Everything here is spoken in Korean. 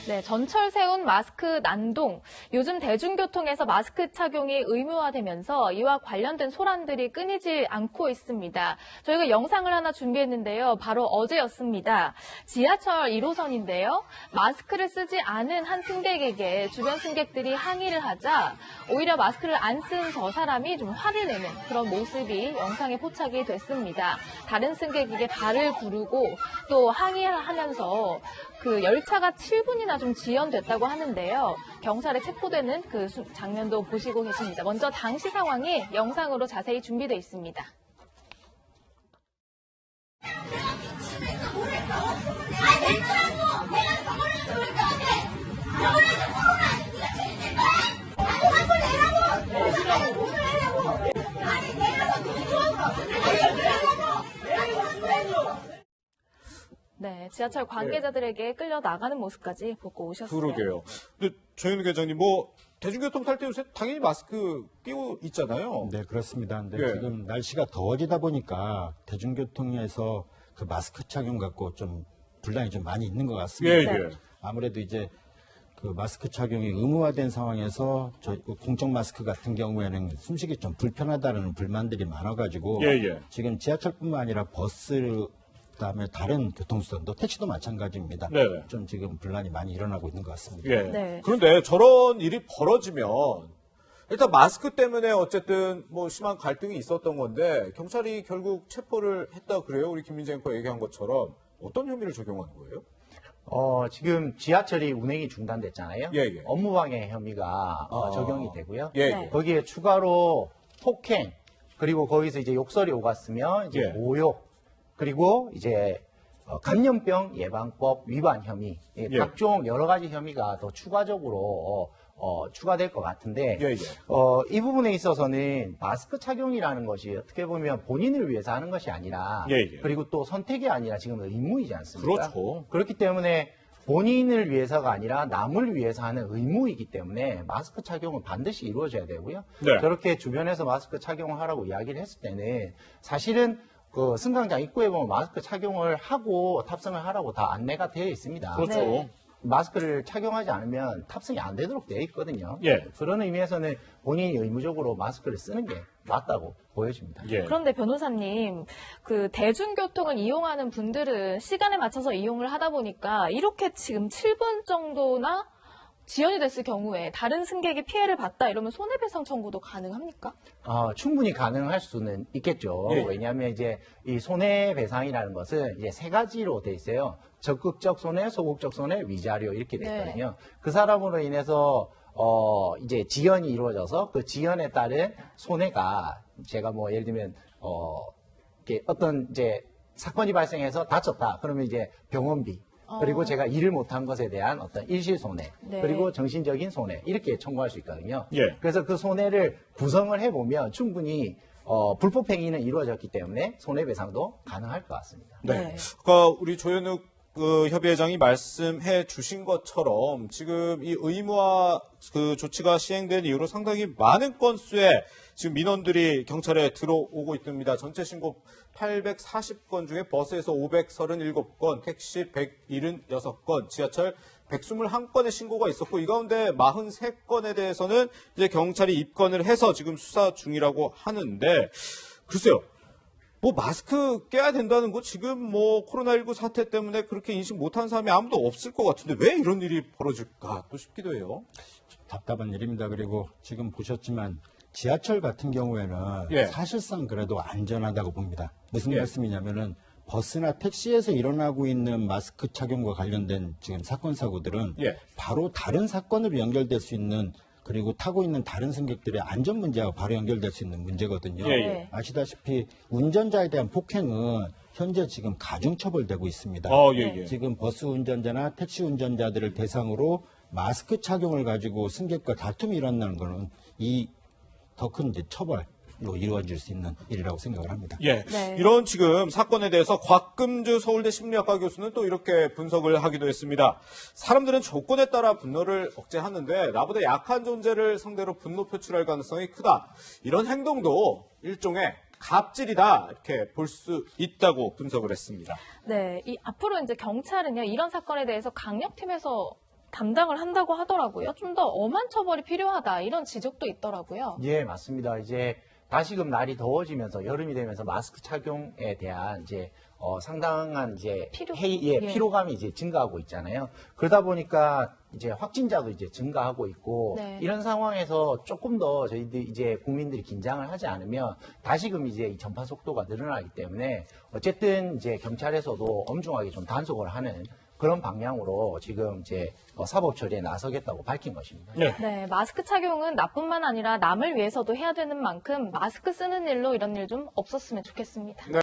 네, 전철 세운 마스크 난동. 요즘 대중교통에서 마스크 착용이 의무화되면서 이와 관련된 소란들이 끊이지 않고 있습니다. 저희가 영상을 하나 준비했는데요. 바로 어제였습니다. 지하철 1호선인데요. 마스크를 쓰지 않은 한 승객에게 주변 승객들이 항의를 하자 오히려 마스크를 안 쓴 저 사람이 좀 화를 내는 그런 모습이 영상에 포착이 됐습니다. 다른 승객에게 발을 구르고 또 항의를 하면서 그 열차가 7분이나 좀 지연됐다고 하는데요. 경찰에 체포되는 그 장면도 보시고 계십니다. 먼저 당시 상황이 영상으로 자세히 준비되어 있습니다. 네, 지하철 관계자들에게 끌려 나가는 모습까지 보고 오셨어요. 그러게요. 근데 조현우 계장님, 대중교통 탈 때 요새 당연히 마스크 끼고 있잖아요. 네, 그렇습니다. 근데 지금 날씨가 더워지다 보니까 대중교통에서 그 마스크 착용 갖고 좀 분량이 좀 많이 있는 것 같습니다. 아무래도 이제 그 마스크 착용이 의무화된 상황에서 공적 마스크 같은 경우에는 숨쉬기 좀 불편하다는 불만들이 많아가지고 지금 지하철뿐만 아니라 버스 그다음에 다른 교통수단도 택시도 마찬가지입니다. 좀 지금 분란이 많이 일어나고 있는 것 같습니다. 그런데 저런 일이 벌어지면 일단 마스크 때문에 어쨌든 심한 갈등이 있었던 건데 경찰이 결국 체포를 했다 그래요? 우리 김민재 앵커 얘기한 것처럼 어떤 혐의를 적용하는 거예요? 지금 지하철이 운행이 중단됐잖아요. 업무방해 혐의가 적용이 되고요. 거기에 추가로 폭행, 그리고 거기서 이제 욕설이 오갔으면 이제 모욕, 그리고 이제 감염병 예방법 위반 혐의, 각종 여러 가지 혐의가 더 추가적으로 추가될 것 같은데 이 부분에 있어서는 마스크 착용이라는 것이 어떻게 보면 본인을 위해서 하는 것이 아니라 그리고 또 선택이 아니라 지금 의무이지 않습니까? 그렇기 때문에 본인을 위해서가 아니라 남을 위해서 하는 의무이기 때문에 마스크 착용은 반드시 이루어져야 되고요. 저렇게 주변에서 마스크 착용을 하라고 이야기를 했을 때는 사실은 그 승강장 입구에 보면 마스크 착용을 하고 탑승을 하라고 다 안내가 되어 있습니다. 마스크를 착용하지 않으면 탑승이 안 되도록 되어 있거든요. 그런 의미에서는 본인이 의무적으로 마스크를 쓰는 게 맞다고 보여집니다. 그런데 변호사님, 그 대중교통을 이용하는 분들은 시간에 맞춰서 이용을 하다 보니까 이렇게 지금 7분 정도나 지연이 됐을 경우에 다른 승객이 피해를 봤다 이러면 손해배상 청구도 가능합니까? 충분히 가능할 수는 있겠죠. 왜냐하면 이제 이 손해배상이라는 것은 이제 세 가지로 돼 있어요. 적극적 손해, 소극적 손해, 위자료 이렇게 돼 있거든요. 그 사람으로 인해서 이제 지연이 이루어져서 그 지연에 따른 손해가 제가 예를 들면 이렇게 어떤 이제 사건이 발생해서 다쳤다. 그러면 이제 병원비. 그리고 제가 일을 못한 것에 대한 어떤 일시손해, 그리고 정신적인 손해, 이렇게 청구할 수 있거든요. 그래서 그 손해를 구성을 해보면 충분히 불법행위는 이루어졌기 때문에 손해배상도 가능할 것 같습니다. 그러니까 우리 조현욱 협의회장이 말씀해 주신 것처럼 지금 이 의무화 그 조치가 시행된 이후로 상당히 많은 건수의 지금 민원들이 경찰에 들어오고 있습니다. 전체 신고 840건 중에 버스에서 537건, 택시 176건, 지하철 121건의 신고가 있었고 이 가운데 43건에 대해서는 이제 경찰이 입건을 해서 지금 수사 중이라고 하는데 글쎄요. 마스크 껴야 된다는 거 지금 코로나19 사태 때문에 그렇게 인식 못하는 사람이 아무도 없을 것 같은데 왜 이런 일이 벌어질까 또 싶기도 해요. 답답한 일입니다. 그리고 지금 보셨지만 지하철 같은 경우에는 사실상 그래도 안전하다고 봅니다. 무슨 말씀이냐면은 버스나 택시에서 일어나고 있는 마스크 착용과 관련된 지금 사건 사고들은 바로 다른 사건으로 연결될 수 있는 그리고 타고 있는 다른 승객들의 안전 문제와 바로 연결될 수 있는 문제거든요. 아시다시피 운전자에 대한 폭행은 현재 지금 가중처벌되고 있습니다. 지금 버스 운전자나 택시 운전자들을 대상으로 마스크 착용을 가지고 승객과 다툼이 일어나는 것은 이 더 큰 처벌로 이루어질 수 있는 일이라고 생각을 합니다. 이런 지금 사건에 대해서 곽금주 서울대 심리학과 교수는 또 이렇게 분석을 하기도 했습니다. 사람들은 조건에 따라 분노를 억제하는데 나보다 약한 존재를 상대로 분노 표출할 가능성이 크다. 이런 행동도 일종의 갑질이다 이렇게 볼 수 있다고 분석을 했습니다. 앞으로 이제 경찰은요 이런 사건에 대해서 강력팀에서 담당을 한다고 하더라고요. 좀 더 엄한 처벌이 필요하다 이런 지적도 있더라고요. 예, 맞습니다. 이제 다시금 날이 더워지면서 여름이 되면서 마스크 착용에 대한 이제 상당한 이제 피로감이 이제 증가하고 있잖아요. 그러다 보니까 이제 확진자도 이제 증가하고 있고 네. 이런 상황에서 조금 더 저희들 이제 국민들이 긴장을 하지 않으면 다시금 이제 이 전파 속도가 늘어나기 때문에 어쨌든 이제 경찰에서도 엄중하게 좀 단속을 하는 그런 방향으로 지금 이제 사법 처리에 나서겠다고 밝힌 것입니다. 네, 마스크 착용은 나뿐만 아니라 남을 위해서도 해야 되는 만큼 마스크 쓰는 일로 이런 일 좀 없었으면 좋겠습니다.